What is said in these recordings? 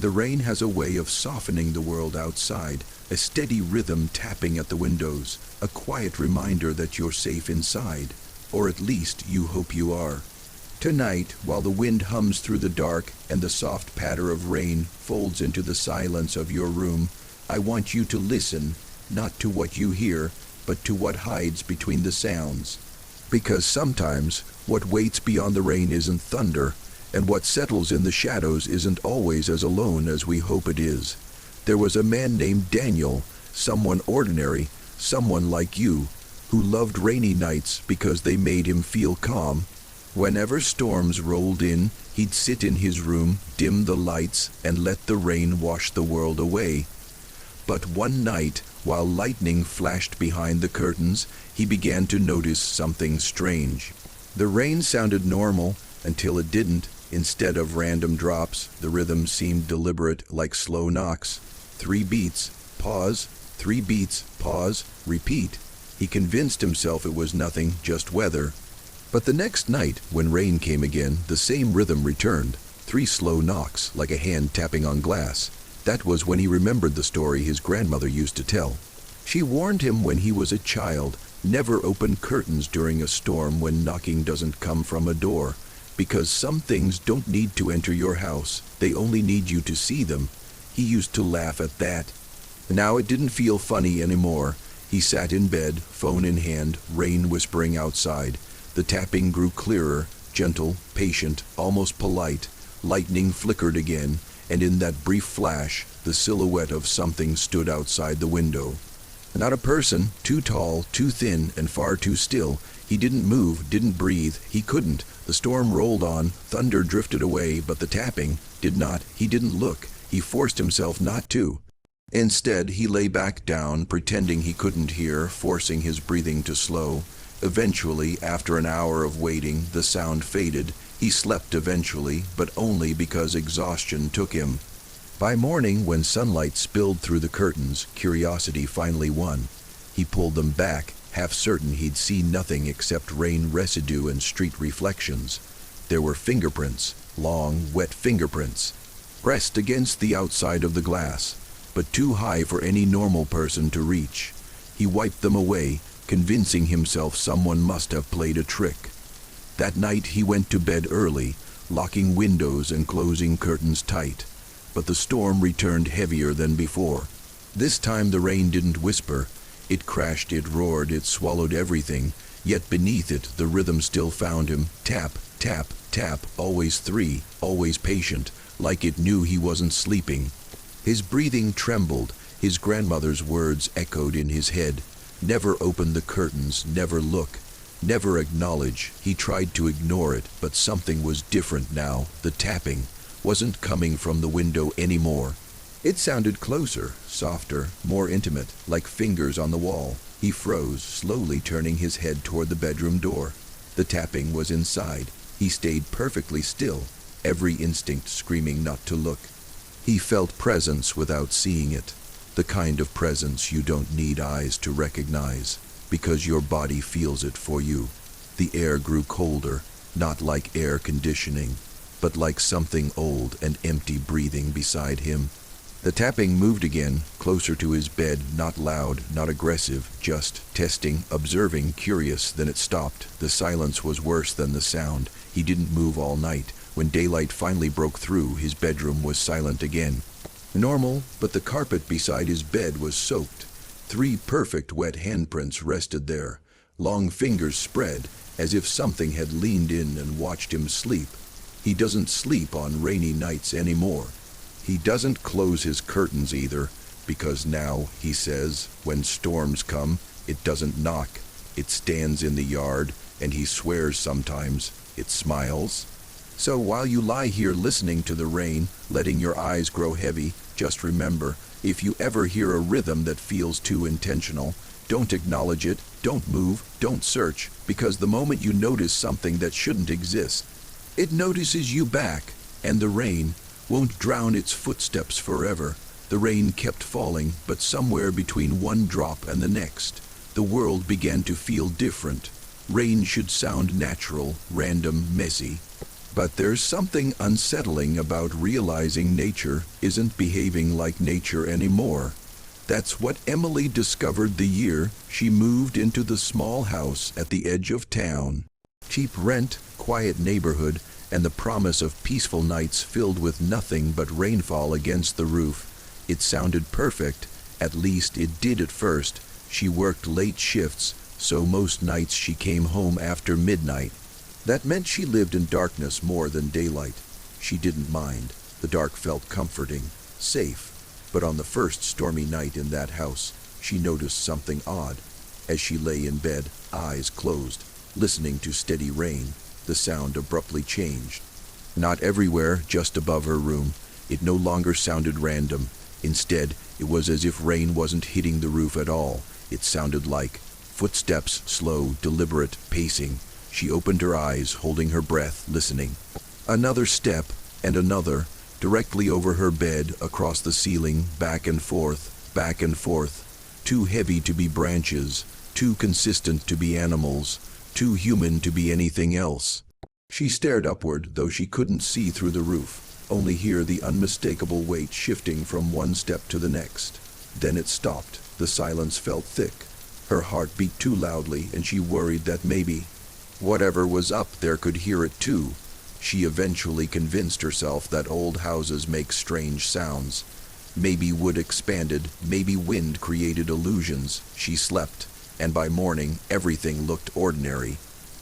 The rain has a way of softening the world outside, a steady rhythm tapping at the windows, a quiet reminder that you're safe inside, or at least you hope you are. Tonight, while the wind hums through the dark and the soft patter of rain folds into the silence of your room, I want you to listen, not to what you hear, but to what hides between the sounds. Because sometimes, what waits beyond the rain isn't thunder, and what settles in the shadows isn't always as alone as we hope it is. There was a man named Daniel, someone ordinary, someone like you, who loved rainy nights because they made him feel calm. Whenever storms rolled in, he'd sit in his room, dim the lights, and let the rain wash the world away. But one night, while lightning flashed behind the curtains, he began to notice something strange. The rain sounded normal until it didn't. Instead of random drops, the rhythm seemed deliberate, like slow knocks. 3 beats, pause, 3 beats, pause, repeat. He convinced himself it was nothing, just weather. But the next night, when rain came again, the same rhythm returned. 3 slow knocks, like a hand tapping on glass. That was when he remembered the story his grandmother used to tell. She warned him when he was a child, never open curtains during a storm when knocking doesn't come from a door. Because some things don't need to enter your house, they only need you to see them. He used to laugh at that. Now it didn't feel funny anymore. He sat in bed, phone in hand, rain whispering outside. The tapping grew clearer, gentle, patient, almost polite. Lightning flickered again, and in that brief flash, the silhouette of something stood outside the window. Not a person, too tall, too thin, and far too still. He didn't move, didn't breathe, he couldn't. The storm rolled on, thunder drifted away, but the tapping did not. He didn't look. He forced himself not to. Instead, he lay back down, pretending he couldn't hear, forcing his breathing to slow. Eventually, after an hour of waiting, the sound faded. He slept eventually, but only because exhaustion took him. By morning, when sunlight spilled through the curtains, curiosity finally won. He pulled them back, half certain he'd see nothing except rain residue and street reflections. There were fingerprints, long, wet fingerprints, pressed against the outside of the glass, but too high for any normal person to reach. He wiped them away, convincing himself someone must have played a trick. That night he went to bed early, locking windows and closing curtains tight. But the storm returned heavier than before. This time the rain didn't whisper. It crashed, it roared, it swallowed everything. Yet beneath it, the rhythm still found him. Tap, tap, tap, always 3, always patient, like it knew he wasn't sleeping. His breathing trembled. His grandmother's words echoed in his head. Never open the curtains, never look, never acknowledge. He tried to ignore it, but something was different now. The tapping wasn't coming from the window anymore. It sounded closer, softer, more intimate, like fingers on the wall. He froze, slowly turning his head toward the bedroom door. The tapping was inside. He stayed perfectly still, every instinct screaming not to look. He felt presence without seeing it, the kind of presence you don't need eyes to recognize, because your body feels it for you. The air grew colder, not like air conditioning, but like something old and empty breathing beside him. The tapping moved again, closer to his bed, not loud, not aggressive, just testing, observing, curious. Then it stopped. The silence was worse than the sound. He didn't move all night. When daylight finally broke through, his bedroom was silent again. Normal, but the carpet beside his bed was soaked. 3 perfect wet handprints rested there, long fingers spread, as if something had leaned in and watched him sleep. He doesn't sleep on rainy nights anymore. He doesn't close his curtains either, because now, he says, when storms come, it doesn't knock. It stands in the yard, and he swears sometimes it smiles. So while you lie here listening to the rain, letting your eyes grow heavy, just remember, if you ever hear a rhythm that feels too intentional, don't acknowledge it, don't move, don't search, because the moment you notice something that shouldn't exist, it notices you back, and the rain won't drown its footsteps forever. The rain kept falling, but somewhere between one drop and the next, the world began to feel different. Rain should sound natural, random, messy. But there's something unsettling about realizing nature isn't behaving like nature anymore. That's what Emily discovered the year she moved into the small house at the edge of town. Cheap rent, quiet neighborhood, and the promise of peaceful nights filled with nothing but rainfall against the roof. It sounded perfect, at least it did at first. She worked late shifts, so most nights she came home after midnight. That meant she lived in darkness more than daylight. She didn't mind. The dark felt comforting, safe. But on the first stormy night in that house, she noticed something odd. As she lay in bed, eyes closed, listening to steady rain, the sound abruptly changed. Not everywhere, just above her room. It no longer sounded random. Instead, it was as if rain wasn't hitting the roof at all. It sounded like footsteps, slow, deliberate, pacing. She opened her eyes, holding her breath, listening. Another step, and another, directly over her bed, across the ceiling, back and forth, back and forth. Too heavy to be branches, too consistent to be animals, too human to be anything else. She stared upward, though she couldn't see through the roof, only hear the unmistakable weight shifting from one step to the next. Then it stopped. The silence felt thick. Her heart beat too loudly, and she worried that maybe whatever was up there could hear it too. She eventually convinced herself that old houses make strange sounds. Maybe wood expanded, maybe wind created illusions. She slept, and by morning everything looked ordinary.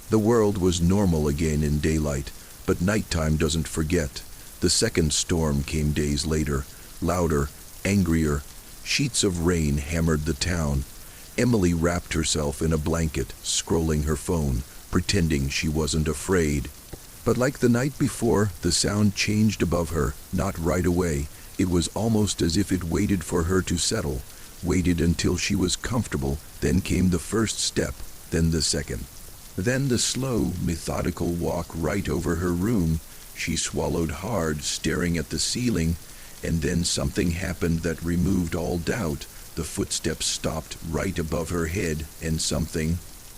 The world was normal again in daylight, but nighttime doesn't forget. The second storm came days later, louder, angrier. Sheets of rain hammered the town. Emily wrapped herself in a blanket, scrolling her phone, pretending she wasn't afraid. But like the night before, the sound changed above her, not right away. It was almost as if it waited for her to settle, waited until she was comfortable. Then came the first step, then the second. Then the slow, methodical walk right over her room. She swallowed hard, staring at the ceiling, and then something happened that removed all doubt. The footsteps stopped right above her head, and something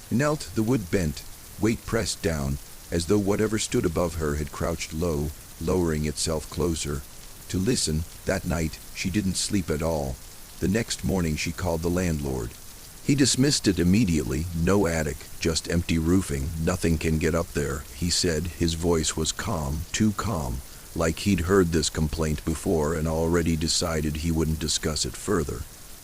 knelt. The wood bent, weight pressed down, as though whatever stood above her had crouched low, lowering itself closer. To listen, that night, she didn't sleep at all. The next morning she called the landlord. He dismissed it immediately. No attic, just empty roofing. Nothing can get up there, he said. His voice was calm, too calm, like he'd heard this complaint before and already decided he wouldn't discuss it further.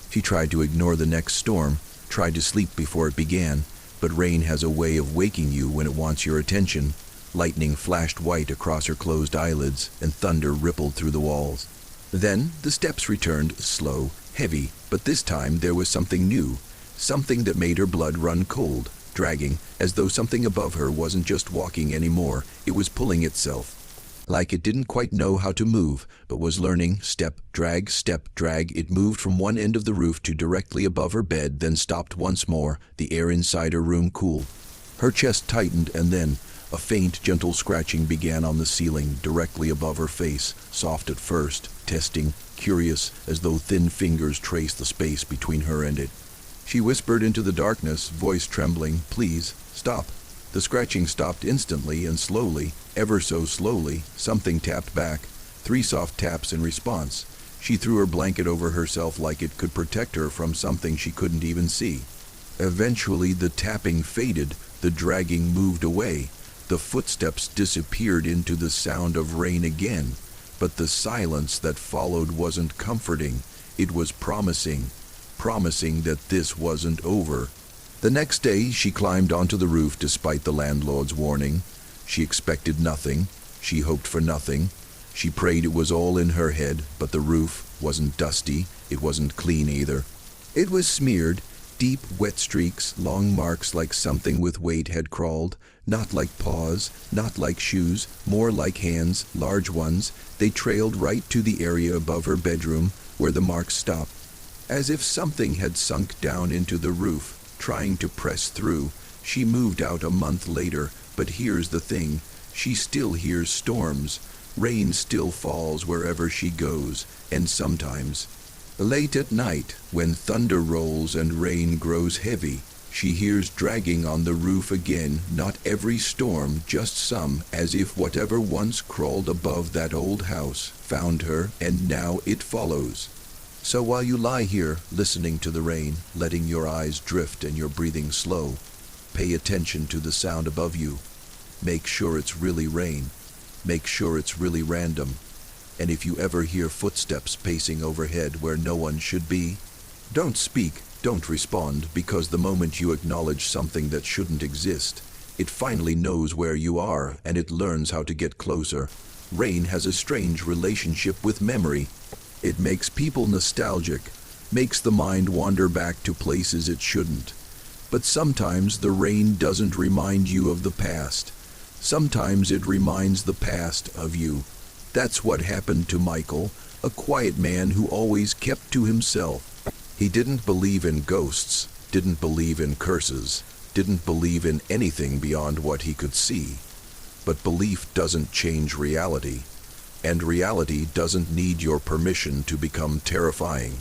She tried to ignore the next storm, tried to sleep before it began, but rain has a way of waking you when it wants your attention. Lightning flashed white across her closed eyelids, and thunder rippled through the walls. Then the steps returned, slow, heavy, but this time there was something new, something that made her blood run cold, dragging, as though something above her wasn't just walking anymore, it was pulling itself. Like it didn't quite know how to move, but was learning. Step, drag, it moved from one end of the roof to directly above her bed, then stopped once more. The air inside her room cooled. Her chest tightened, and then a faint, gentle scratching began on the ceiling, directly above her face, soft at first, testing, curious, as though thin fingers traced the space between her and it. She whispered into the darkness, voice trembling, "Please, stop." The scratching stopped instantly, and slowly, ever so slowly, something tapped back. 3 soft taps in response. She threw her blanket over herself like it could protect her from something she couldn't even see. Eventually the tapping faded, the dragging moved away. The footsteps disappeared into the sound of rain again. But the silence that followed wasn't comforting. It was promising that this wasn't over. The next day she climbed onto the roof despite the landlord's warning. She expected nothing. She hoped for nothing. She prayed it was all in her head, but the roof wasn't dusty. It wasn't clean either. It was smeared, deep, wet streaks, long marks like something with weight had crawled. Not like paws, not like shoes, more like hands, large ones. They trailed right to the area above her bedroom, where the marks stopped. As if something had sunk down into the roof, trying to press through. She moved out a month later, but here's the thing. She still hears storms. Rain still falls wherever she goes, and sometimes, late at night, when thunder rolls and rain grows heavy, She hears dragging on the roof again, not every storm, just some, as if whatever once crawled above that old house found her, and now it follows. So while you lie here, listening to the rain, letting your eyes drift and your breathing slow, pay attention to the sound above you. Make sure it's really rain. Make sure it's really random. And if you ever hear footsteps pacing overhead where no one should be, don't speak, don't respond, because the moment you acknowledge something that shouldn't exist, it finally knows where you are and it learns how to get closer. Rain has a strange relationship with memory. It makes people nostalgic, makes the mind wander back to places it shouldn't. But sometimes the rain doesn't remind you of the past. Sometimes it reminds the past of you. That's what happened to Michael, a quiet man who always kept to himself. He didn't believe in ghosts, didn't believe in curses, didn't believe in anything beyond what he could see. But belief doesn't change reality, and reality doesn't need your permission to become terrifying.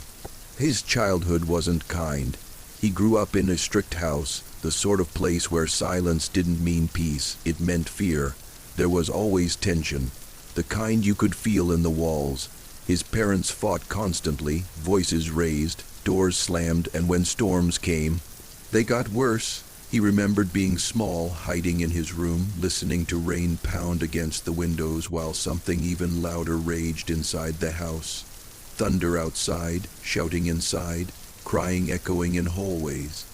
His childhood wasn't kind. He grew up in a strict house, the sort of place where silence didn't mean peace, it meant fear. There was always tension, the kind you could feel in the walls. His parents fought constantly, voices raised, doors slammed, and when storms came, they got worse. He remembered being small, hiding in his room, listening to rain pound against the windows while something even louder raged inside the house. Thunder outside, shouting inside, crying echoing in hallways.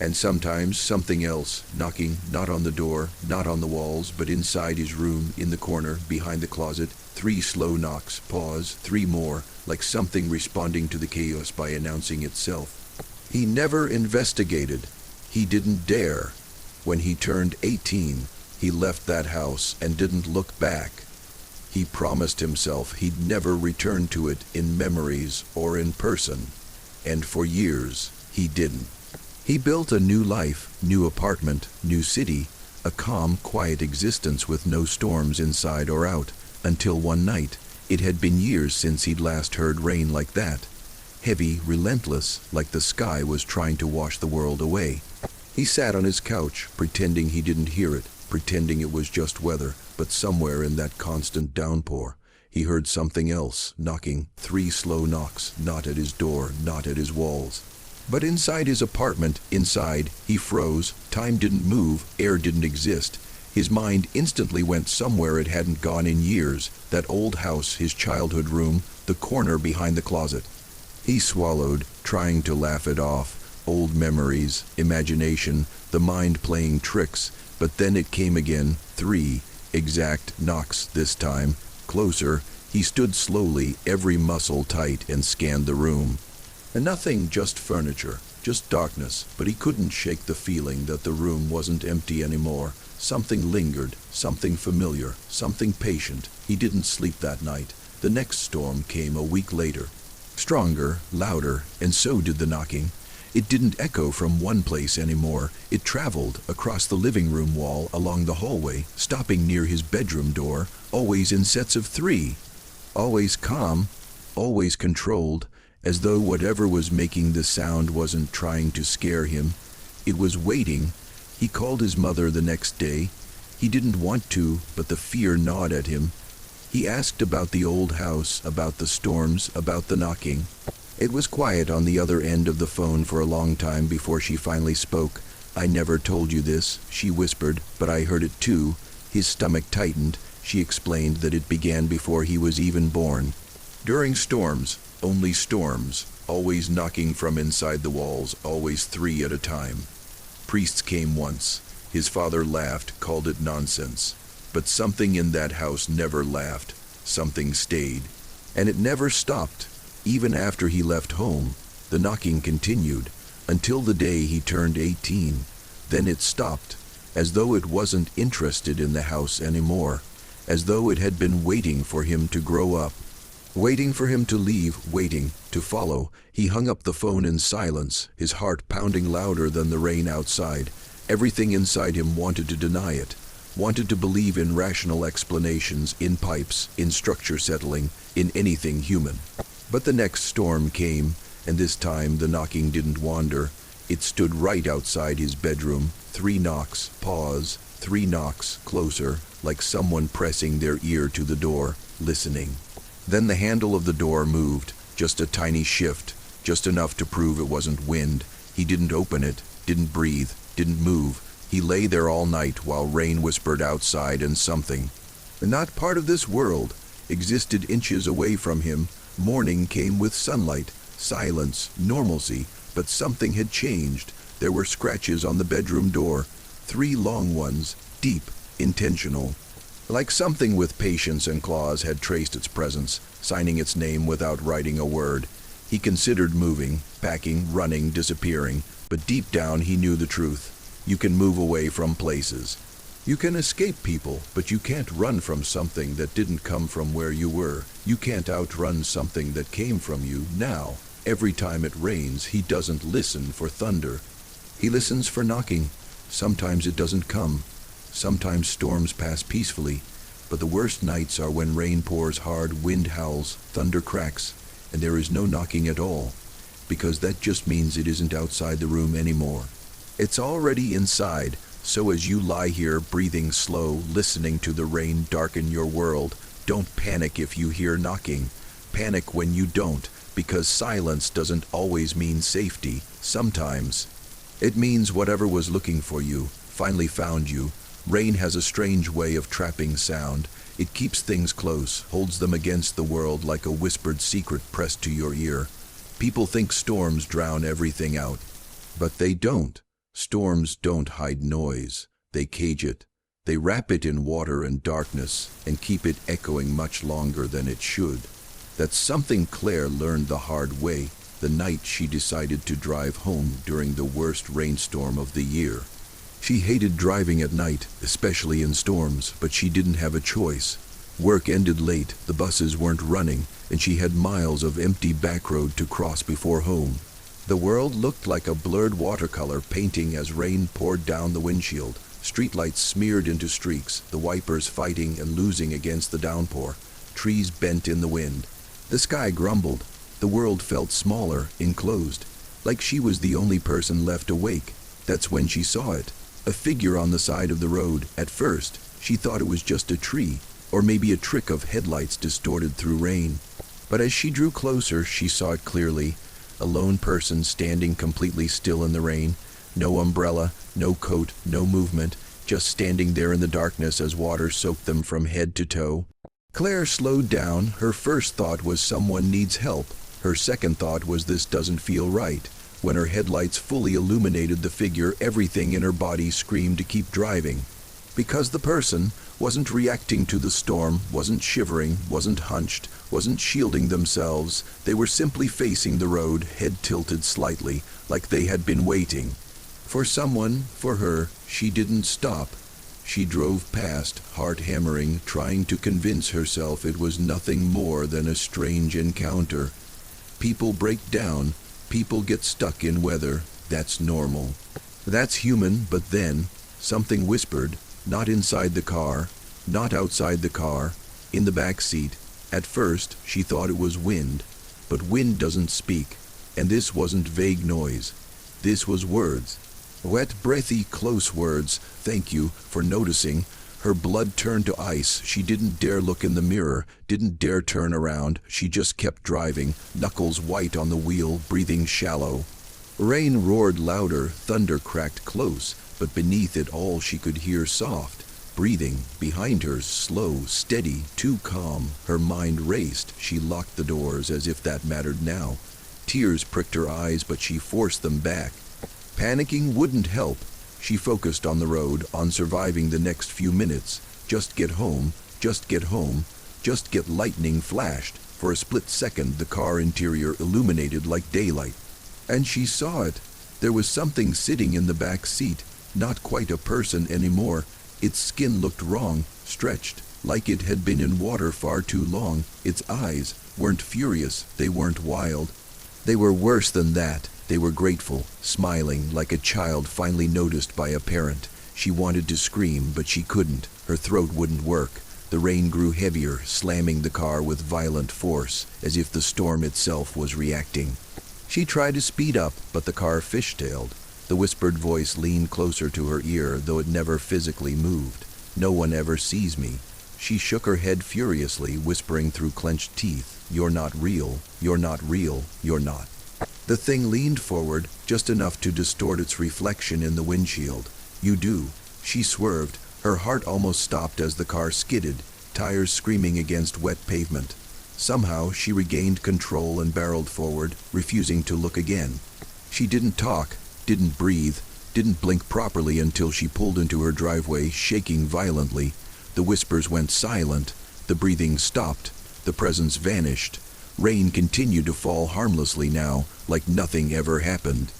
And sometimes something else, knocking, not on the door, not on the walls, but inside his room, in the corner, behind the closet. 3 slow knocks, pause, 3 more, like something responding to the chaos by announcing itself. He never investigated. He didn't dare. When he turned 18, he left that house and didn't look back. He promised himself he'd never return to it in memories or in person. And for years, he didn't. He built a new life, new apartment, new city, a calm, quiet existence with no storms inside or out, until one night. It had been years since he'd last heard rain like that. Heavy, relentless, like the sky was trying to wash the world away. He sat on his couch, pretending he didn't hear it, pretending it was just weather, but somewhere in that constant downpour, he heard something else, knocking, 3 slow knocks, not at his door, not at his walls. But inside his apartment, inside, he froze, time didn't move, air didn't exist. His mind instantly went somewhere it hadn't gone in years, that old house, his childhood room, the corner behind the closet. He swallowed, trying to laugh it off. Old memories, imagination, the mind playing tricks, but then it came again, 3 exact knocks this time. Closer, he stood slowly, every muscle tight, and scanned the room. And nothing, just furniture, just darkness, but he couldn't shake the feeling that the room wasn't empty anymore. Something lingered, something familiar, something patient. He didn't sleep that night. The next storm came a week later. Stronger, louder, and so did the knocking. It didn't echo from one place anymore. It traveled across the living room wall, along the hallway, stopping near his bedroom door, always in sets of 3. Always calm, always controlled, as though whatever was making the sound wasn't trying to scare him. It was waiting. He called his mother the next day. He didn't want to, but the fear gnawed at him. He asked about the old house, about the storms, about the knocking. It was quiet on the other end of the phone for a long time before she finally spoke. "I never told you this," she whispered, "but I heard it too." His stomach tightened. She explained that it began before he was even born. During storms, only storms, always knocking from inside the walls, always 3 at a time. Priests came once. His father laughed, called it nonsense. But something in that house never laughed. Something stayed. And it never stopped. Even after he left home, the knocking continued, until the day he turned 18. Then it stopped, as though it wasn't interested in the house anymore, as though it had been waiting for him to grow up. Waiting for him to leave, waiting to follow. He hung up the phone in silence, his heart pounding louder than the rain outside. Everything inside him wanted to deny it, wanted to believe in rational explanations, in pipes, in structure settling, in anything human. But the next storm came, and this time the knocking didn't wander. It stood right outside his bedroom. 3 knocks, pause, 3 knocks, closer, like someone pressing their ear to the door, listening. Then the handle of the door moved, just a tiny shift, just enough to prove it wasn't wind. He didn't open it, didn't breathe, didn't move. He lay there all night while rain whispered outside, and something, not part of this world, existed inches away from him. Morning came with sunlight, silence, normalcy, but something had changed. There were scratches on the bedroom door, 3 long ones, deep, intentional. Like something with patience and claws had traced its presence, signing its name without writing a word. He considered moving, packing, running, disappearing, but deep down he knew the truth. You can move away from places. You can escape people, but you can't run from something that didn't come from where you were. You can't outrun something that came from you. Now, every time it rains, he doesn't listen for thunder. He listens for knocking. Sometimes it doesn't come. Sometimes storms pass peacefully. But the worst nights are when rain pours hard, wind howls, thunder cracks, and there is no knocking at all, because that just means it isn't outside the room anymore. It's already inside. So as you lie here, breathing slow, listening to the rain darken your world, don't panic if you hear knocking. Panic when you don't, because silence doesn't always mean safety. Sometimes it means whatever was looking for you finally found you. Rain has a strange way of trapping sound. It keeps things close, holds them against the world like a whispered secret pressed to your ear. People think storms drown everything out, but they don't. Storms don't hide noise. They cage it. They wrap it in water and darkness and keep it echoing much longer than it should. That's something Claire learned the hard way the night she decided to drive home during the worst rainstorm of the year. She hated driving at night, especially in storms, but she didn't have a choice. Work ended late, the buses weren't running, and she had miles of empty back road to cross before home. The world looked like a blurred watercolor painting as rain poured down the windshield. Streetlights smeared into streaks, the wipers fighting and losing against the downpour. Trees bent in the wind. The sky grumbled. The world felt smaller, enclosed, like she was the only person left awake. That's when she saw it. A figure on the side of the road. At first, she thought it was just a tree, or maybe a trick of headlights distorted through rain. But as she drew closer, she saw it clearly. A lone person standing completely still in the rain. No umbrella, no coat, no movement, just standing there in the darkness as water soaked them from head to toe. Claire slowed down. Her first thought was someone needs help. Her second thought was this doesn't feel right. When her headlights fully illuminated the figure, everything in her body screamed to keep driving. Because the person wasn't reacting to the storm, wasn't shivering, wasn't hunched, wasn't shielding themselves. They were simply facing the road, head tilted slightly, like they had been waiting. For someone, for her. She didn't stop. She drove past, heart hammering, trying to convince herself it was nothing more than a strange encounter. People break down. People get stuck in weather. That's normal. That's human. But then, something whispered, not inside the car, not outside the car, in the back seat. At first, she thought it was wind. But wind doesn't speak. And this wasn't vague noise. This was words. Wet, breathy, close words. Thank you for noticing. Her blood turned to ice. She didn't dare look in the mirror, didn't dare turn around. She just kept driving, knuckles white on the wheel, breathing shallow. Rain roared louder, thunder cracked close, but beneath it all she could hear soft breathing. Behind her, slow, steady, too calm. Her mind raced. She locked the doors as if that mattered now. Tears pricked her eyes, but she forced them back. Panicking wouldn't help. She focused on the road, on surviving the next few minutes. Just get home, just get home, just get. Lightning flashed. For a split second, the car interior illuminated like daylight. And she saw it. There was something sitting in the back seat. Not quite a person anymore. Its skin looked wrong, stretched, like it had been in water far too long. Its eyes weren't furious, they weren't wild. They were worse than that. They were grateful, smiling, like a child finally noticed by a parent. She wanted to scream, but she couldn't. Her throat wouldn't work. The rain grew heavier, slamming the car with violent force, as if the storm itself was reacting. She tried to speed up, but the car fishtailed. The whispered voice leaned closer to her ear, though it never physically moved. "No one ever sees me." She shook her head furiously, whispering through clenched teeth, "You're not real. You're not real. You're not." The thing leaned forward, just enough to distort its reflection in the windshield. "You do." She swerved. Her heart almost stopped as the car skidded, tires screaming against wet pavement. Somehow she regained control and barreled forward, refusing to look again. She didn't talk, didn't breathe, didn't blink properly until she pulled into her driveway, shaking violently. The whispers went silent, the breathing stopped, the presence vanished. Rain continued to fall harmlessly now, like nothing ever happened.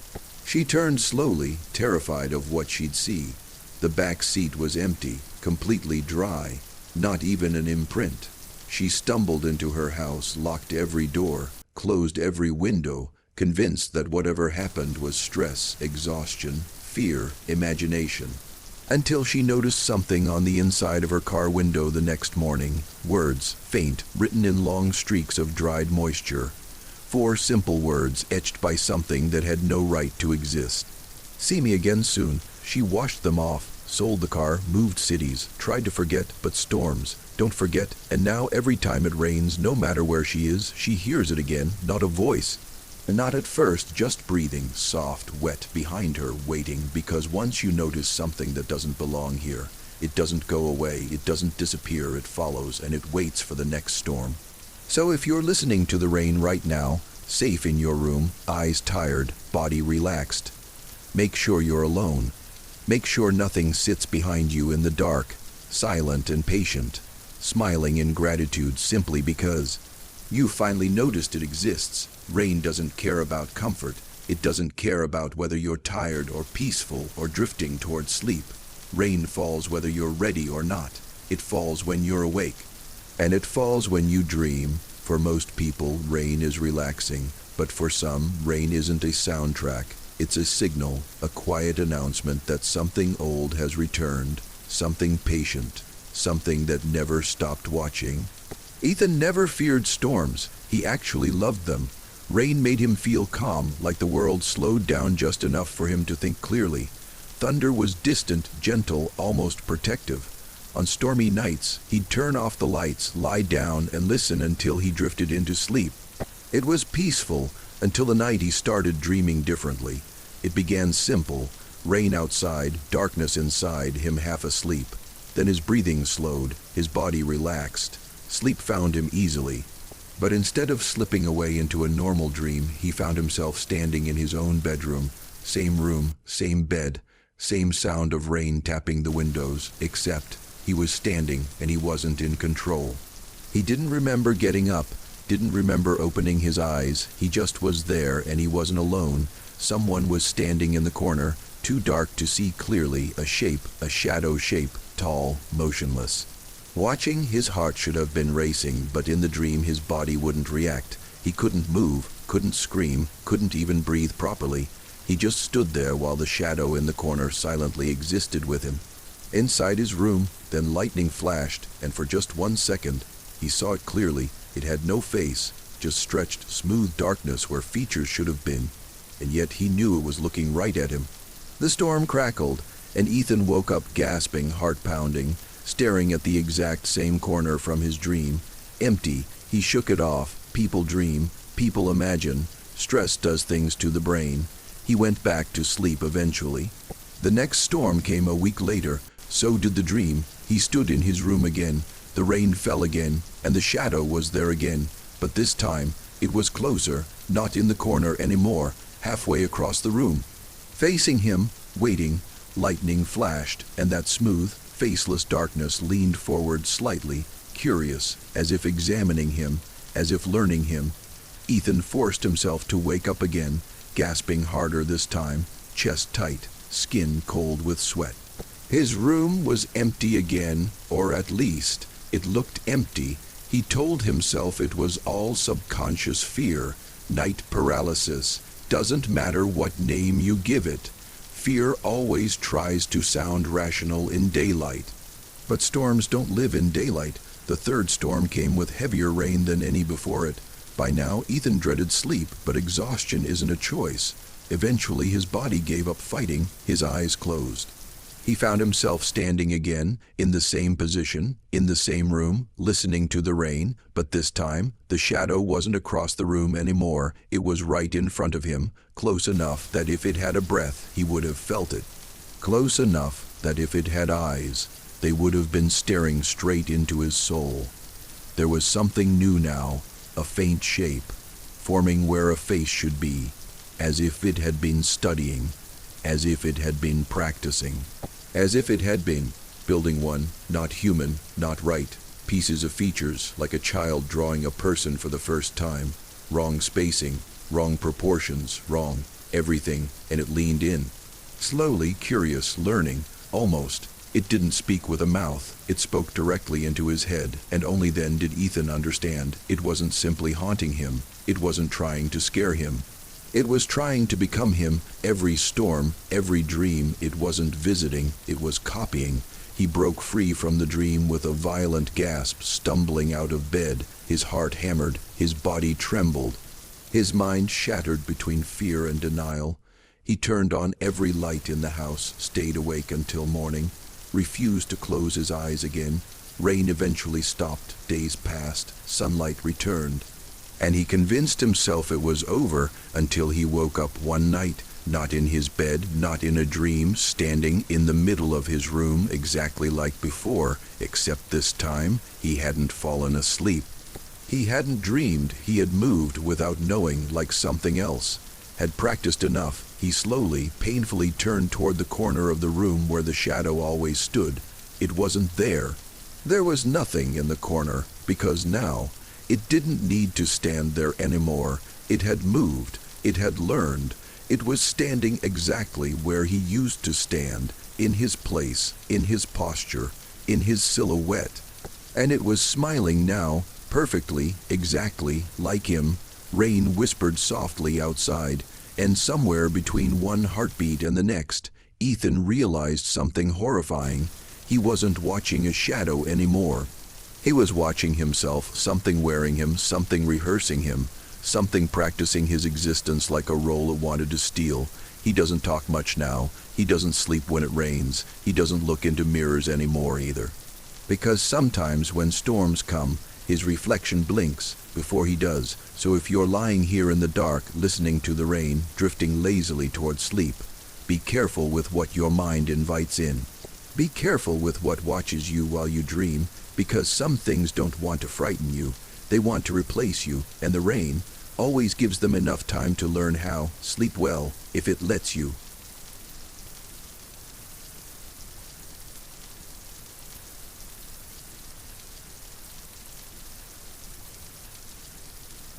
She turned slowly, terrified of what she'd see. The back seat was empty, completely dry, not even an imprint. She stumbled into her house, locked every door, closed every window, convinced that whatever happened was stress, exhaustion, fear, imagination. Until she noticed something on the inside of her car window the next morning. Words, faint, written in long streaks of dried moisture. 4 simple words etched by something that had no right to exist. "See me again soon." She washed them off, sold the car, moved cities, tried to forget, but storms. Don't forget, and now every time it rains, no matter where she is, she hears it again, not a voice. And not at first, just breathing, soft, wet, behind her, waiting, because once you notice something that doesn't belong here, it doesn't go away, it doesn't disappear, it follows, and it waits for the next storm. So if you're listening to the rain right now, safe in your room, eyes tired, body relaxed, make sure you're alone. Make sure nothing sits behind you in the dark, silent and patient, smiling in gratitude simply because you finally noticed it exists. Rain doesn't care about comfort. It doesn't care about whether you're tired or peaceful or drifting towards sleep. Rain falls whether you're ready or not. It falls when you're awake. And it falls when you dream. For most people, rain is relaxing. But for some, rain isn't a soundtrack. It's a signal, a quiet announcement that something old has returned, something patient, something that never stopped watching. Ethan never feared storms. He actually loved them. Rain made him feel calm, like the world slowed down just enough for him to think clearly. Thunder was distant, gentle, almost protective. On stormy nights, he'd turn off the lights, lie down, and listen until he drifted into sleep. It was peaceful, until the night he started dreaming differently. It began simple, rain outside, darkness inside, him half asleep. Then his breathing slowed, his body relaxed. Sleep found him easily. But instead of slipping away into a normal dream, he found himself standing in his own bedroom. Same room, same bed, same sound of rain tapping the windows, except he was standing and he wasn't in control. He didn't remember getting up, didn't remember opening his eyes. He just was there, and he wasn't alone. Someone was standing in the corner, too dark to see clearly, a shape, a shadow shape, tall, motionless. Watching, his heart should have been racing, but in the dream his body wouldn't react. He couldn't move, couldn't scream, couldn't even breathe properly. He just stood there while the shadow in the corner silently existed with him. Inside his room, then lightning flashed, and for just 1 second, he saw it clearly. It had no face, just stretched, smooth darkness where features should have been, and yet he knew it was looking right at him. The storm crackled, and Ethan woke up gasping, heart pounding, staring at the exact same corner from his dream. Empty. He shook it off. People dream. People imagine. Stress does things to the brain. He went back to sleep eventually. The next storm came a week later. So did the dream. He stood in his room again. The rain fell again, and the shadow was there again. But this time, it was closer, not in the corner anymore, halfway across the room. Facing him, waiting, lightning flashed, and that smooth, faceless darkness leaned forward slightly, curious, as if examining him, as if learning him. Ethan forced himself to wake up again, gasping harder this time, chest tight, skin cold with sweat. His room was empty again, or at least, it looked empty. He told himself it was all subconscious fear, night paralysis. Doesn't matter what name you give it. Fear always tries to sound rational in daylight. But storms don't live in daylight. The third storm came with heavier rain than any before it. By now, Ethan dreaded sleep, but exhaustion isn't a choice. Eventually, his body gave up fighting, his eyes closed. He found himself standing again, in the same position, in the same room, listening to the rain, but this time, the shadow wasn't across the room anymore, it was right in front of him, close enough that if it had a breath, he would have felt it. Close enough that if it had eyes, they would have been staring straight into his soul. There was something new now, a faint shape, forming where a face should be, as if it had been studying, as if it had been practicing. As if it had been, building one, not human, not right, pieces of features, like a child drawing a person for the first time. Wrong spacing, wrong proportions, wrong everything, and it leaned in. Slowly, curious, learning, almost. It didn't speak with a mouth, it spoke directly into his head, and only then did Ethan understand. It wasn't simply haunting him, it wasn't trying to scare him. It was trying to become him. Every storm, every dream, it wasn't visiting, it was copying. He broke free from the dream with a violent gasp, stumbling out of bed. His heart hammered, his body trembled. His mind shattered between fear and denial. He turned on every light in the house, stayed awake until morning, refused to close his eyes again. Rain eventually stopped, days passed, sunlight returned. And he convinced himself it was over until he woke up one night, not in his bed, not in a dream, standing in the middle of his room exactly like before, except this time he hadn't fallen asleep. He hadn't dreamed, he had moved without knowing, like something else. Had practiced enough, he slowly, painfully turned toward the corner of the room where the shadow always stood. It wasn't there. There was nothing in the corner, because now, it didn't need to stand there anymore. It had moved. It had learned. It was standing exactly where he used to stand, in his place, in his posture, in his silhouette. And it was smiling now, perfectly, exactly, like him. Rain whispered softly outside, and somewhere between one heartbeat and the next, Ethan realized something horrifying. He wasn't watching a shadow anymore. He was watching himself, something wearing him, something rehearsing him, something practicing his existence like a role it wanted to steal. He doesn't talk much now. He doesn't sleep when it rains. He doesn't look into mirrors anymore either. Because sometimes when storms come, his reflection blinks before he does. So if you're lying here in the dark, listening to the rain, drifting lazily toward sleep, be careful with what your mind invites in. Be careful with what watches you while you dream, because some things don't want to frighten you. They want to replace you, and the rain always gives them enough time to learn how. Sleep well, if it lets you.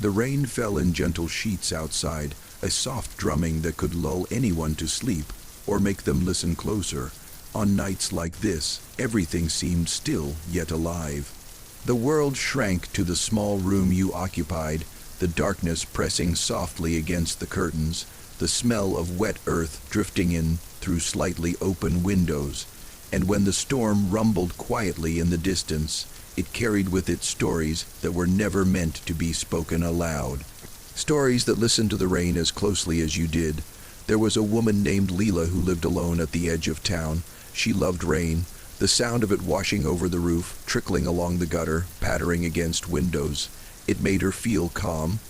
The rain fell in gentle sheets outside, a soft drumming that could lull anyone to sleep, or make them listen closer. On nights like this, everything seemed still yet alive. The world shrank to the small room you occupied, the darkness pressing softly against the curtains, the smell of wet earth drifting in through slightly open windows. And when the storm rumbled quietly in the distance, it carried with it stories that were never meant to be spoken aloud. Stories that listened to the rain as closely as you did. There was a woman named Leela who lived alone at the edge of town. She loved rain, the sound of it washing over the roof, trickling along the gutter, pattering against windows. It made her feel calm.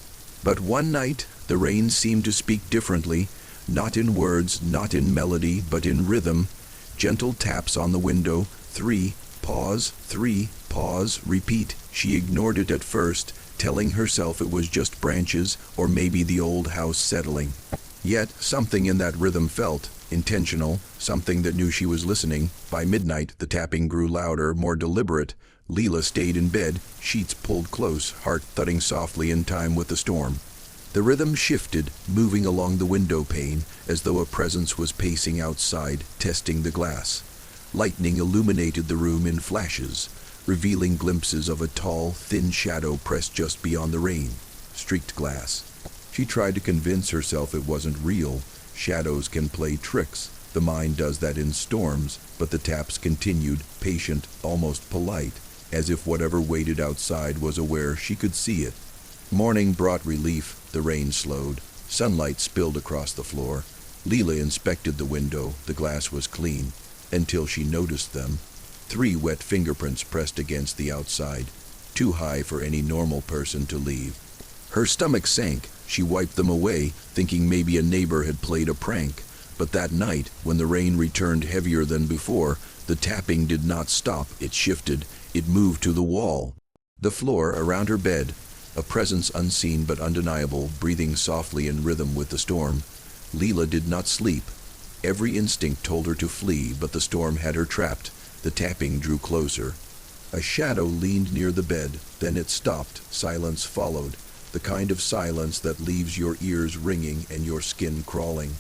But one night, the rain seemed to speak differently, not in words, not in melody, but in rhythm. Gentle taps on the window, 3, pause, 3, pause, repeat. She ignored it at first, telling herself it was just branches or maybe the old house settling. Yet something in that rhythm felt intentional, something that knew she was listening. By midnight, the tapping grew louder, more deliberate. Leela stayed in bed, sheets pulled close, heart thudding softly in time with the storm. The rhythm shifted, moving along the window pane, as though a presence was pacing outside, testing the glass. Lightning illuminated the room in flashes, revealing glimpses of a tall, thin shadow pressed just beyond the rain. Streaked glass. She tried to convince herself it wasn't real. Shadows can play tricks. The mind does that in storms, but the taps continued, patient, almost polite, as if whatever waited outside was aware she could see it. Morning brought relief. The rain slowed. Sunlight spilled across the floor. Leela inspected the window. The glass was clean, until she noticed them. 3 wet fingerprints pressed against the outside, too high for any normal person to leave. Her stomach sank. She wiped them away, thinking maybe a neighbor had played a prank. But that night, when the rain returned heavier than before, the tapping did not stop. It shifted. It moved to the wall. The floor around her bed, a presence unseen but undeniable, breathing softly in rhythm with the storm. Leela did not sleep. Every instinct told her to flee, but the storm had her trapped. The tapping drew closer. A shadow leaned near the bed. Then it stopped. Silence followed, the kind of silence that leaves your ears ringing and your skin crawling.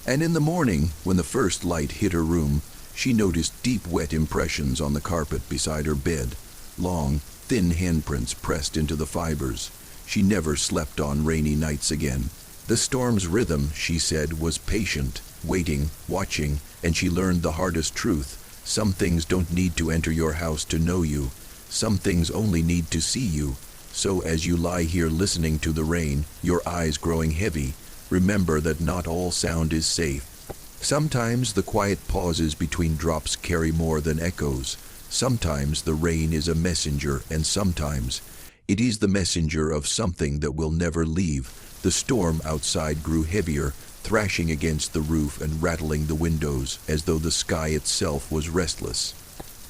And in the morning, when the first light hit her room, she noticed deep wet impressions on the carpet beside her bed. Long, thin handprints pressed into the fibers. She never slept on rainy nights again. The storm's rhythm, she said, was patient, waiting, watching, and she learned the hardest truth. Some things don't need to enter your house to know you. Some things only need to see you. So as you lie here listening to the rain, your eyes growing heavy, remember that not all sound is safe. Sometimes the quiet pauses between drops carry more than echoes. Sometimes the rain is a messenger, and sometimes it is the messenger of something that will never leave. The storm outside grew heavier, thrashing against the roof and rattling the windows, as though the sky itself was restless.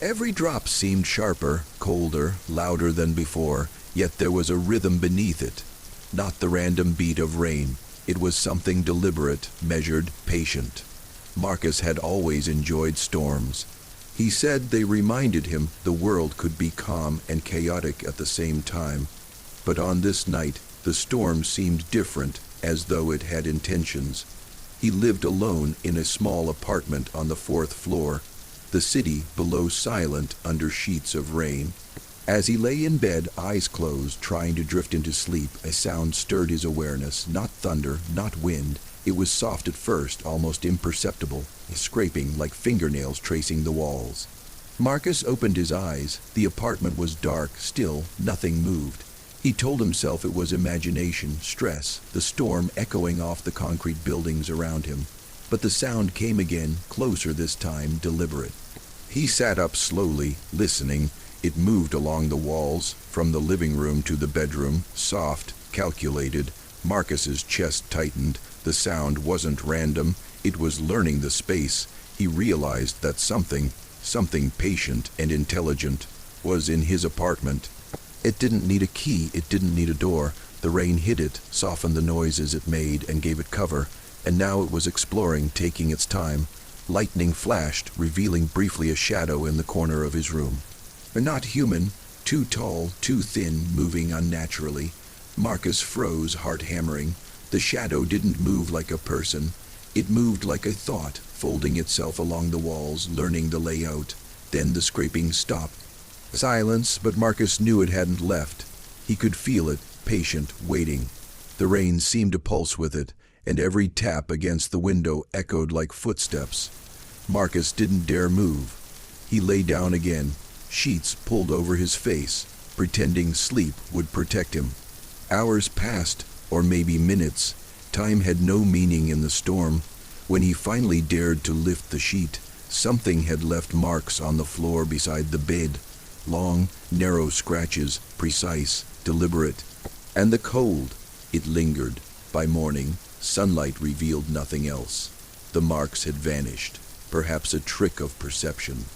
Every drop seemed sharper, colder, louder than before, yet there was a rhythm beneath it. Not the random beat of rain. It was something deliberate, measured, patient. Marcus had always enjoyed storms. He said they reminded him the world could be calm and chaotic at the same time. But on this night, the storm seemed different, as though it had intentions. He lived alone in a small apartment on the 4th floor, the city below silent under sheets of rain. As he lay in bed, eyes closed, trying to drift into sleep, a sound stirred his awareness. Not thunder, not wind. It was soft at first, almost imperceptible, scraping like fingernails tracing the walls. Marcus opened his eyes. The apartment was dark, still, nothing moved. He told himself it was imagination, stress, the storm echoing off the concrete buildings around him. But the sound came again, closer this time, deliberate. He sat up slowly, listening. It moved along the walls, from the living room to the bedroom, soft, calculated. Marcus's chest tightened. The sound wasn't random. It was learning the space. He realized that something patient and intelligent, was in his apartment. It didn't need a key, it didn't need a door. The rain hit it, softened the noises it made, and gave it cover. And now it was exploring, taking its time. Lightning flashed, revealing briefly a shadow in the corner of his room. Not human, too tall, too thin, moving unnaturally. Marcus froze, heart hammering. The shadow didn't move like a person. It moved like a thought, folding itself along the walls, learning the layout. Then the scraping stopped. Silence, but Marcus knew it hadn't left. He could feel it, patient, waiting. The rain seemed to pulse with it, and every tap against the window echoed like footsteps. Marcus didn't dare move. He lay down again, sheets pulled over his face, pretending sleep would protect him. Hours passed, or maybe minutes. Time had no meaning in the storm. When he finally dared to lift the sheet, something had left marks on the floor beside the bed. Long, narrow scratches, precise, deliberate. And the cold, it lingered. By morning, sunlight revealed nothing else. The marks had vanished, perhaps a trick of perception.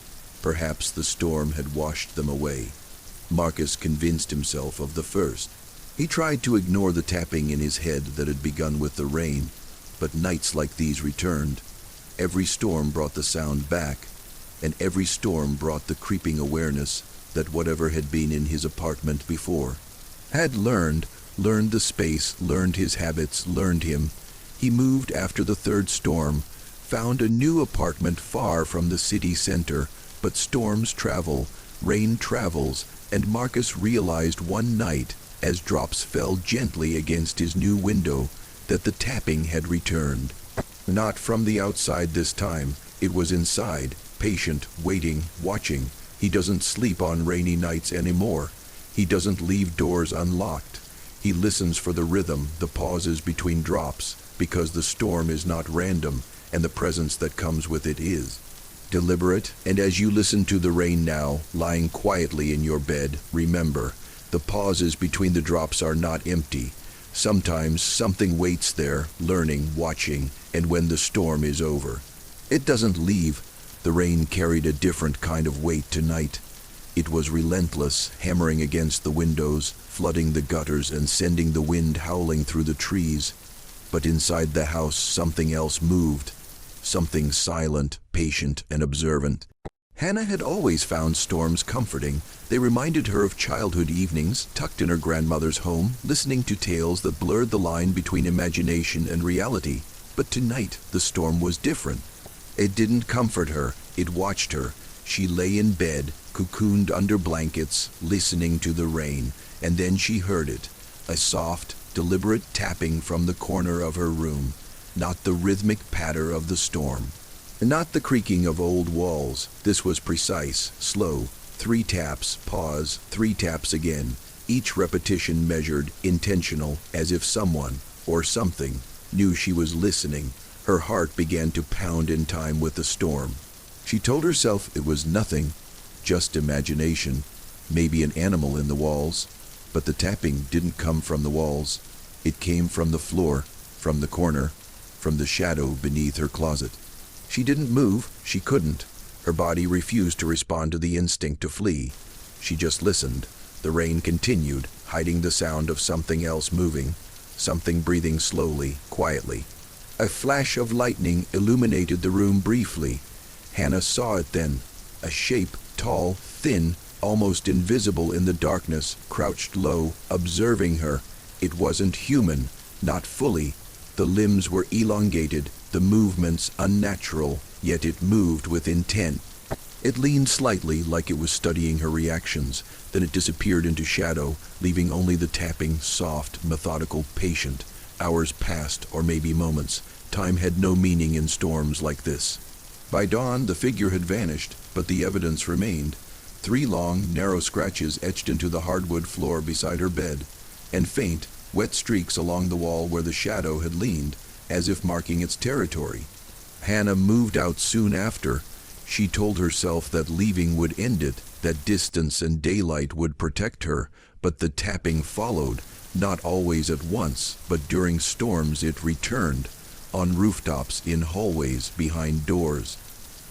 Perhaps the storm had washed them away. Marcus convinced himself of the first. He tried to ignore the tapping in his head that had begun with the rain, but nights like these returned. Every storm brought the sound back, and every storm brought the creeping awareness that whatever had been in his apartment before had learned the space, learned his habits, learned him. He moved after the 3rd storm, found a new apartment far from the city center. But storms travel, rain travels, and Marcus realized one night, as drops fell gently against his new window, that the tapping had returned. Not from the outside this time, it was inside, patient, waiting, watching. He doesn't sleep on rainy nights anymore. He doesn't leave doors unlocked. He listens for the rhythm, the pauses between drops, because the storm is not random, and the presence that comes with it is deliberate. And as you listen to the rain now, lying quietly in your bed, remember, the pauses between the drops are not empty. Sometimes something waits there, learning, watching, and when the storm is over, it doesn't leave. The rain carried a different kind of weight tonight. It was relentless, hammering against the windows, flooding the gutters and sending the wind howling through the trees. But inside the house something else moved, something silent, patient, and observant. Hannah had always found storms comforting. They reminded her of childhood evenings, tucked in her grandmother's home, listening to tales that blurred the line between imagination and reality. But tonight, the storm was different. It didn't comfort her, it watched her. She lay in bed, cocooned under blankets, listening to the rain, and then she heard it, a soft, deliberate tapping from the corner of her room, not the rhythmic patter of the storm, not the creaking of old walls. This was precise, slow, 3 taps, pause, 3 taps again, each repetition measured, intentional, as if someone, or something, knew she was listening. Her heart began to pound in time with the storm. She told herself it was nothing, just imagination, maybe an animal in the walls. But the tapping didn't come from the walls. It came from the floor, from the corner, from the shadow beneath her closet. She didn't move, she couldn't. Her body refused to respond to the instinct to flee. She just listened. The rain continued, hiding the sound of something else moving, something breathing slowly, quietly. A flash of lightning illuminated the room briefly. Hannah saw it then. A shape, tall, thin, almost invisible in the darkness, crouched low, observing her. It wasn't human, not fully. The limbs were elongated, the movements unnatural, yet it moved with intent. It leaned slightly, like it was studying her reactions. Then it disappeared into shadow, leaving only the tapping, soft, methodical, patient. Hours passed, or maybe moments. Time had no meaning in storms like this. By dawn, the figure had vanished, but the evidence remained. 3 long, narrow scratches etched into the hardwood floor beside her bed, and faint, wet streaks along the wall where the shadow had leaned, as if marking its territory. Hannah moved out soon after. She told herself that leaving would end it, that distance and daylight would protect her, but the tapping followed, not always at once, but during storms it returned, on rooftops, in hallways, behind doors.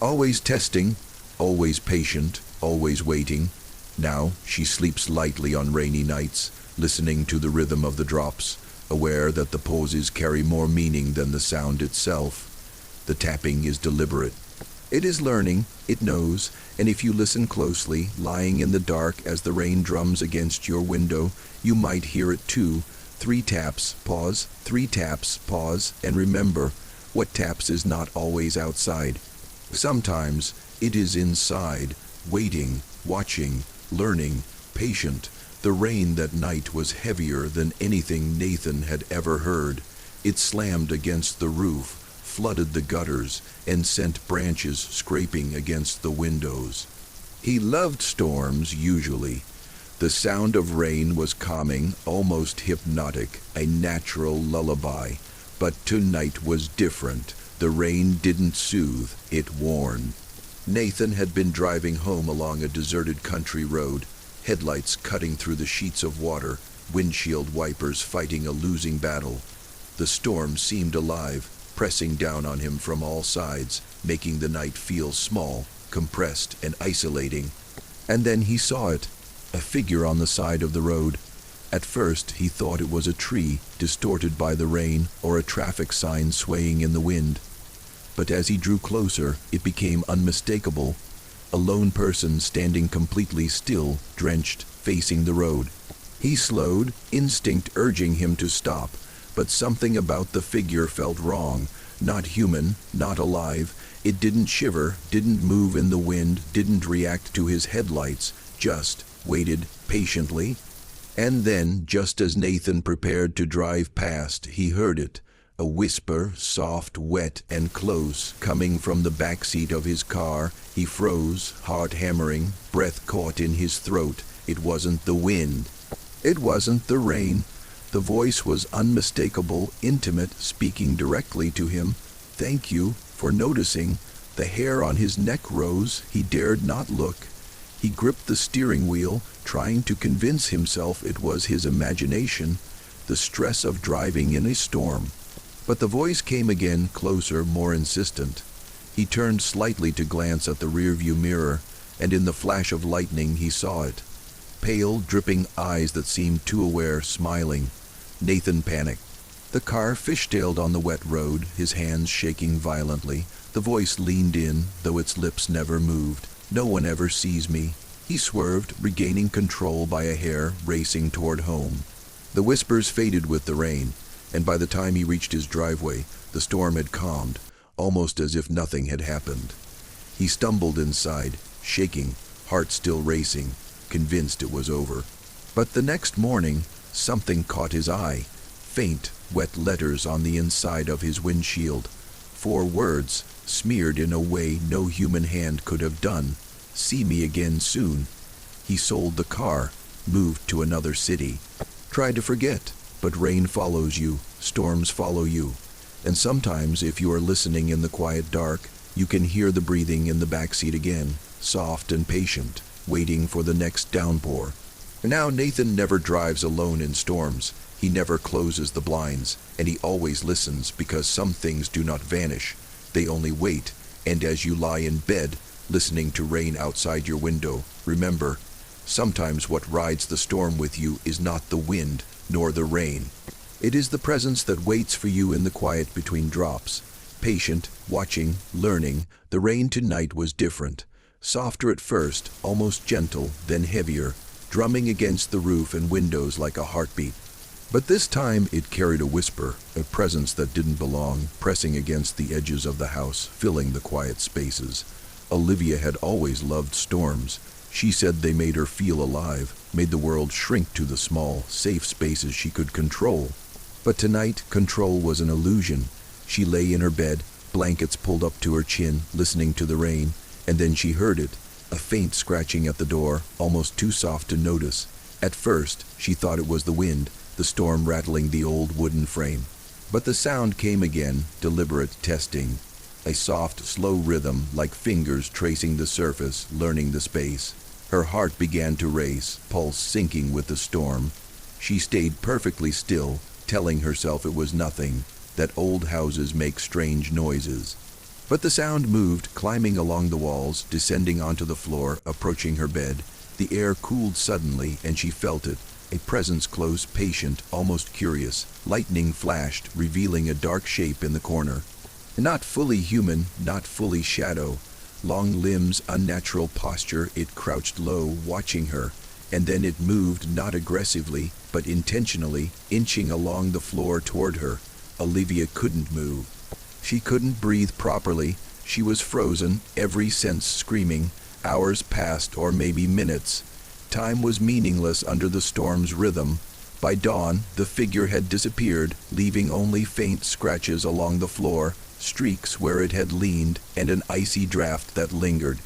Always testing, always patient, always waiting. Now she sleeps lightly on rainy nights, listening to the rhythm of the drops, aware that the pauses carry more meaning than the sound itself. The tapping is deliberate. It is learning, it knows, and if you listen closely, lying in the dark as the rain drums against your window, you might hear it too. 3 taps, pause, 3 taps, pause, and remember, what taps is not always outside. Sometimes it is inside, waiting, watching, learning, patient. The rain that night was heavier than anything Nathan had ever heard. It slammed against the roof, flooded the gutters, and sent branches scraping against the windows. He loved storms, usually. The sound of rain was calming, almost hypnotic, a natural lullaby. But tonight was different. The rain didn't soothe, it warned. Nathan had been driving home along a deserted country road, headlights cutting through the sheets of water, windshield wipers fighting a losing battle. The storm seemed alive, pressing down on him from all sides, making the night feel small, compressed, and isolating. And then he saw it, a figure on the side of the road. At first he thought it was a tree, distorted by the rain, or a traffic sign swaying in the wind. But as he drew closer, it became unmistakable. A lone person standing completely still, drenched, facing the road. He slowed, instinct urging him to stop, but something about the figure felt wrong. Not human, not alive. It didn't shiver, didn't move in the wind, didn't react to his headlights, just waited patiently. And then, just as Nathan prepared to drive past, he heard it. A whisper, soft, wet, and close, coming from the backseat of his car. He froze, heart hammering, breath caught in his throat. It wasn't the wind. It wasn't the rain. The voice was unmistakable, intimate, speaking directly to him. "Thank you for noticing." The hair on his neck rose. He dared not look. He gripped the steering wheel, trying to convince himself it was his imagination, the stress of driving in a storm. But the voice came again, closer, more insistent. He turned slightly to glance at the rearview mirror, and in the flash of lightning he saw it. Pale, dripping eyes that seemed too aware, smiling. Nathan panicked. The car fishtailed on the wet road, his hands shaking violently. The voice leaned in, though its lips never moved. "No one ever sees me." He swerved, regaining control by a hair, racing toward home. The whispers faded with the rain, and by the time he reached his driveway, the storm had calmed, almost as if nothing had happened. He stumbled inside, shaking, heart still racing, convinced it was over. But the next morning, something caught his eye. Faint, wet letters on the inside of his windshield. 4 words, smeared in a way no human hand could have done. "See me again soon." He sold the car, moved to another city. Tried to forget, but rain follows you, storms follow you. And sometimes, if you are listening in the quiet dark, you can hear the breathing in the backseat again, soft and patient, waiting for the next downpour. Now Nathan never drives alone in storms. He never closes the blinds, and he always listens, because some things do not vanish. They only wait, and as you lie in bed, listening to rain outside your window, remember, sometimes what rides the storm with you is not the wind, nor the rain. It is the presence that waits for you in the quiet between drops. Patient, watching, learning. The rain tonight was different. Softer at first, almost gentle, then heavier, drumming against the roof and windows like a heartbeat. But this time it carried a whisper, a presence that didn't belong, pressing against the edges of the house, filling the quiet spaces. Olivia had always loved storms. She said they made her feel alive, made the world shrink to the small, safe spaces she could control. But tonight, control was an illusion. She lay in her bed, blankets pulled up to her chin, listening to the rain, and then she heard it, a faint scratching at the door, almost too soft to notice. At first, she thought it was the wind, the storm rattling the old wooden frame. But the sound came again, deliberate, testing. A soft, slow rhythm, like fingers tracing the surface, learning the space. Her heart began to race, pulse sinking with the storm. She stayed perfectly still, telling herself it was nothing, that old houses make strange noises. But the sound moved, climbing along the walls, descending onto the floor, approaching her bed. The air cooled suddenly, and she felt it. A presence close, patient, almost curious. Lightning flashed, revealing a dark shape in the corner. Not fully human, not fully shadow. Long limbs, unnatural posture, it crouched low, watching her. And then it moved, not aggressively, but intentionally, inching along the floor toward her. Olivia couldn't move. She couldn't breathe properly. She was frozen, every sense screaming. Hours passed, or maybe minutes. Time was meaningless under the storm's rhythm. By dawn, the figure had disappeared, leaving only faint scratches along the floor, streaks where it had leaned, and an icy draft that lingered.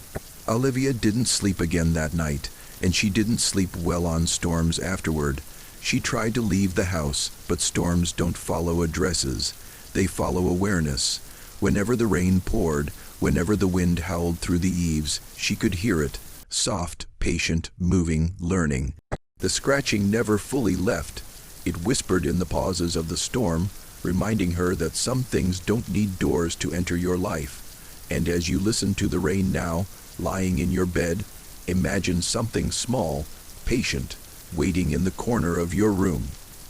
Olivia didn't sleep again that night, and she didn't sleep well on storms afterward. She tried to leave the house, but storms don't follow addresses. They follow awareness. Whenever the rain poured, whenever the wind howled through the eaves, she could hear it. Soft, patient, moving, learning. The scratching never fully left. It whispered in the pauses of the storm, reminding her that some things don't need doors to enter your life. And as you listen to the rain now, lying in your bed, imagine something small, patient, waiting in the corner of your room.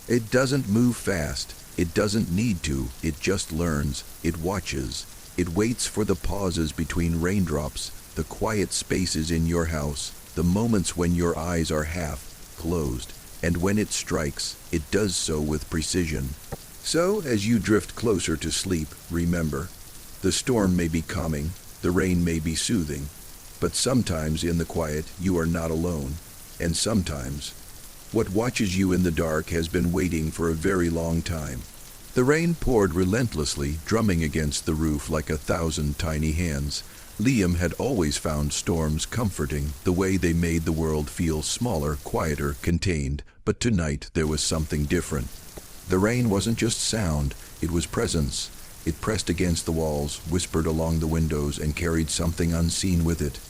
It doesn't move fast. It doesn't need to. It just learns. It watches. It waits for the pauses between raindrops, the quiet spaces in your house, the moments when your eyes are half closed. And when it strikes, it does so with precision. So, as you drift closer to sleep, remember, the storm may be calming, the rain may be soothing, but sometimes in the quiet you are not alone, and sometimes what watches you in the dark has been waiting for a very long time. The rain poured relentlessly, drumming against the roof like 1,000 tiny hands. Liam had always found storms comforting, the way they made the world feel smaller, quieter, contained, but tonight there was something different. The rain wasn't just sound, it was presence. It pressed against the walls, whispered along the windows, and carried something unseen with it.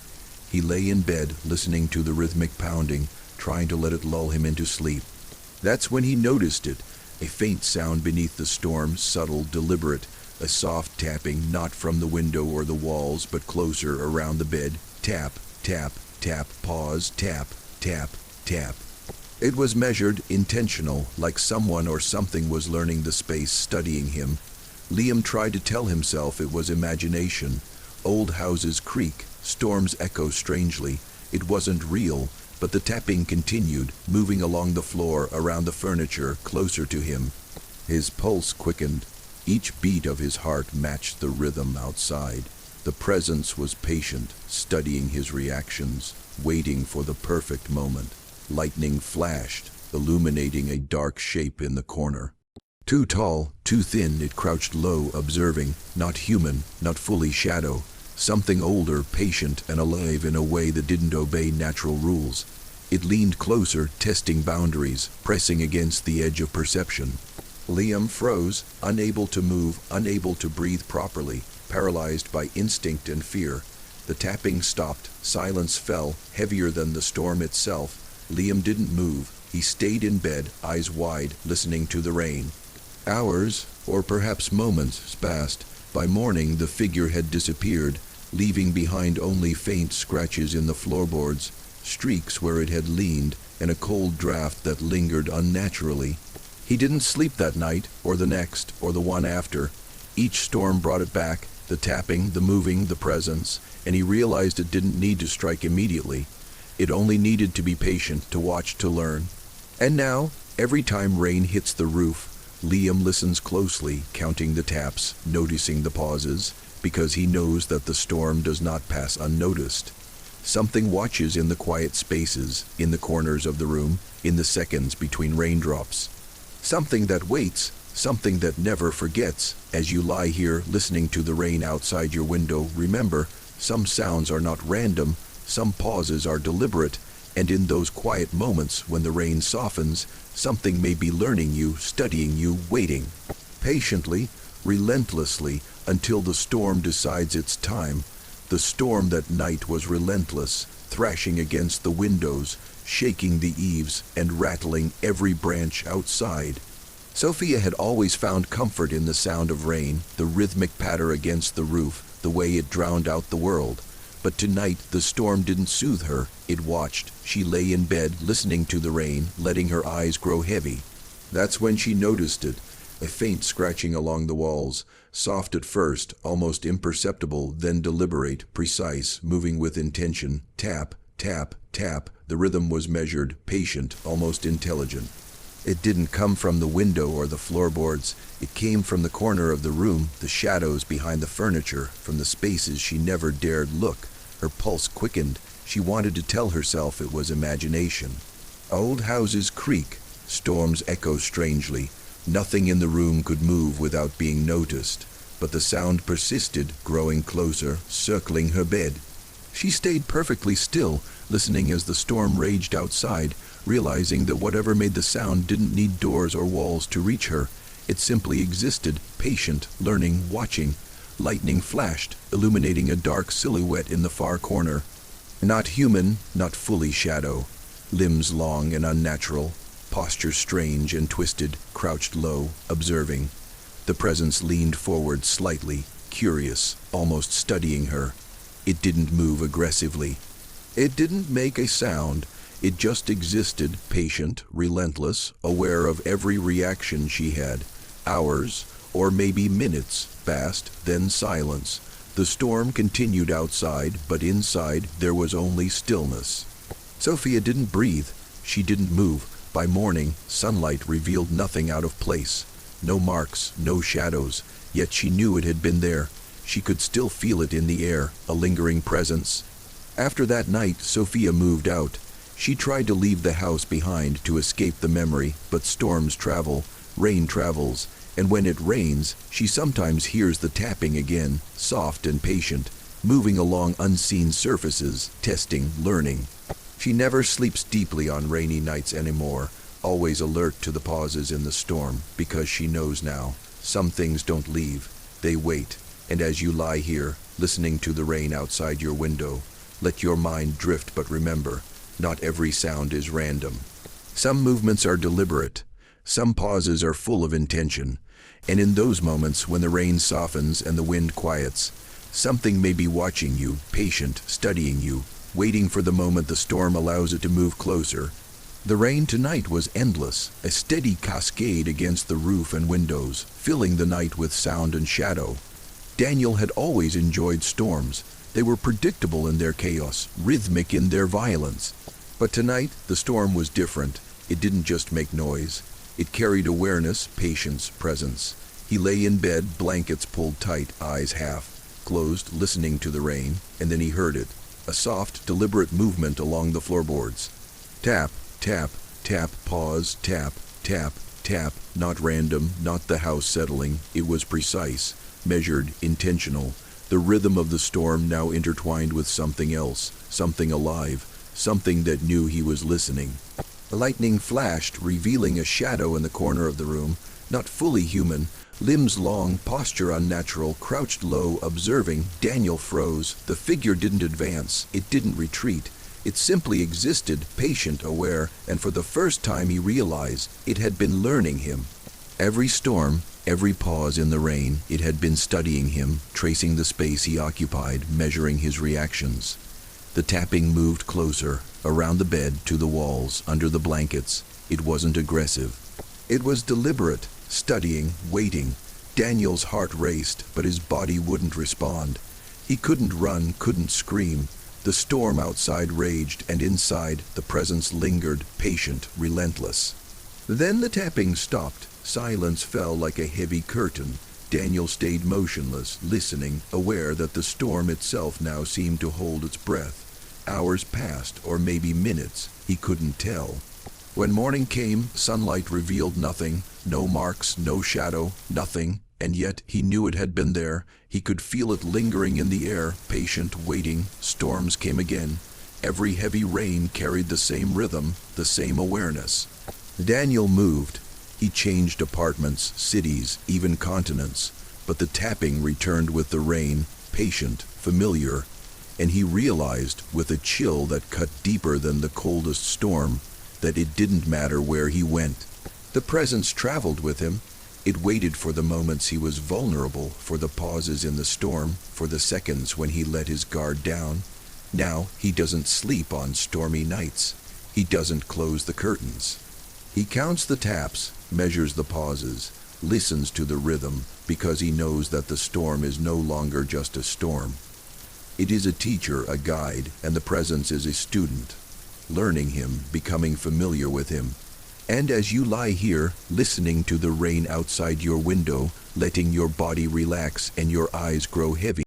He lay in bed, listening to the rhythmic pounding, trying to let it lull him into sleep. That's when he noticed it, a faint sound beneath the storm, subtle, deliberate, a soft tapping, not from the window or the walls, but closer around the bed. Tap, tap, tap, pause, tap, tap, tap. It was measured, intentional, like someone or something was learning the space, studying him. Liam tried to tell himself it was imagination. Old houses creak, storms echo strangely. It wasn't real, but the tapping continued, moving along the floor, around the furniture, closer to him. His pulse quickened. Each beat of his heart matched the rhythm outside. The presence was patient, studying his reactions, waiting for the perfect moment. Lightning flashed, illuminating a dark shape in the corner. Too tall, too thin, it crouched low, observing, not human, not fully shadow. Something older, patient, and alive in a way that didn't obey natural rules. It leaned closer, testing boundaries, pressing against the edge of perception. Liam froze, unable to move, unable to breathe properly, paralyzed by instinct and fear. The tapping stopped, silence fell, heavier than the storm itself. Liam didn't move. He stayed in bed, eyes wide, listening to the rain. Hours, or perhaps moments, passed. By morning, the figure had disappeared, leaving behind only faint scratches in the floorboards, streaks where it had leaned, and a cold draft that lingered unnaturally. He didn't sleep that night, or the next, or the one after. Each storm brought it back, the tapping, the moving, the presence, and he realized it didn't need to strike immediately. It only needed to be patient, to watch, to learn. And now, every time rain hits the roof, Liam listens closely, counting the taps, noticing the pauses, because he knows that the storm does not pass unnoticed. Something watches in the quiet spaces, in the corners of the room, in the seconds between raindrops. Something that waits, something that never forgets. As you lie here listening to the rain outside your window, remember, some sounds are not random, some pauses are deliberate, and in those quiet moments when the rain softens, something may be learning you, studying you, waiting. Patiently, relentlessly, until the storm decides its time. The storm that night was relentless, thrashing against the windows, shaking the eaves, and rattling every branch outside. Sophia had always found comfort in the sound of rain, the rhythmic patter against the roof, the way it drowned out the world. But tonight the storm didn't soothe her, it watched. She lay in bed, listening to the rain, letting her eyes grow heavy. That's when she noticed it, a faint scratching along the walls, soft at first, almost imperceptible, then deliberate, precise, moving with intention. Tap, tap, tap. The rhythm was measured, patient, almost intelligent. It didn't come from the window or the floorboards. It came from the corner of the room, the shadows behind the furniture, from the spaces she never dared look. Her pulse quickened. She wanted to tell herself it was imagination. Old houses creak. Storms echo strangely. Nothing in the room could move without being noticed. But the sound persisted, growing closer, circling her bed. She stayed perfectly still, listening as the storm raged outside, realizing that whatever made the sound didn't need doors or walls to reach her. It simply existed, patient, learning, watching. Lightning flashed, illuminating a dark silhouette in the far corner. Not human, not fully shadow. Limbs long and unnatural, posture strange and twisted, crouched low, observing. The presence leaned forward slightly, curious, almost studying her. It didn't move aggressively. It didn't make a sound. It just existed, patient, relentless, aware of every reaction she had. Hours, or maybe minutes, passed, then silence. The storm continued outside, but inside there was only stillness. Sophia didn't breathe. She didn't move. By morning, sunlight revealed nothing out of place. No marks, no shadows, yet she knew it had been there. She could still feel it in the air, a lingering presence. After that night, Sophia moved out. She tried to leave the house behind to escape the memory, but storms travel, rain travels, and when it rains, she sometimes hears the tapping again, soft and patient, moving along unseen surfaces, testing, learning. She never sleeps deeply on rainy nights anymore, always alert to the pauses in the storm, because she knows now, some things don't leave, they wait. And as you lie here, listening to the rain outside your window, let your mind drift, but remember, not every sound is random. Some movements are deliberate, some pauses are full of intention, and in those moments when the rain softens and the wind quiets, something may be watching you, patient, studying you, waiting for the moment the storm allows it to move closer. The rain tonight was endless, a steady cascade against the roof and windows, filling the night with sound and shadow. Daniel had always enjoyed storms. They were predictable in their chaos, rhythmic in their violence. But tonight, the storm was different. It didn't just make noise. It carried awareness, patience, presence. He lay in bed, blankets pulled tight, eyes half closed, listening to the rain, and then he heard it. A soft, deliberate movement along the floorboards. Tap, tap, tap, pause, tap, tap, tap. Not random, not the house settling. It was precise, measured, intentional. The rhythm of the storm now intertwined with something else, something alive, something that knew he was listening. The lightning flashed, revealing a shadow in the corner of the room, not fully human, limbs long, posture unnatural, crouched low, observing. Daniel froze. The figure didn't advance, it didn't retreat. It simply existed, patient, aware, and for the first time he realized it had been learning him. Every storm, every pause in the rain, it had been studying him, tracing the space he occupied, measuring his reactions. The tapping moved closer, around the bed, to the walls, under the blankets. It wasn't aggressive. It was deliberate, studying, waiting. Daniel's heart raced, but his body wouldn't respond. He couldn't run, couldn't scream. The storm outside raged, and inside, the presence lingered, patient, relentless. Then the tapping stopped. Silence fell like a heavy curtain. Daniel stayed motionless, listening, aware that the storm itself now seemed to hold its breath. Hours passed, or maybe minutes. He couldn't tell. When morning came, sunlight revealed nothing, no marks, no shadow, nothing, and yet he knew it had been there. He could feel it lingering in the air, patient, waiting. Storms came again. Every heavy rain carried the same rhythm, the same awareness. Daniel moved. He changed apartments, cities, even continents, but the tapping returned with the rain, patient, familiar, and he realized, with a chill that cut deeper than the coldest storm, that it didn't matter where he went. The presence traveled with him. It waited for the moments he was vulnerable, for the pauses in the storm, for the seconds when he let his guard down. Now he doesn't sleep on stormy nights. He doesn't close the curtains. He counts the taps, measures the pauses, listens to the rhythm, because he knows that the storm is no longer just a storm. It is a teacher, a guide, and the presence is a student, learning him, becoming familiar with him. And as you lie here, listening to the rain outside your window, letting your body relax and your eyes grow heavy,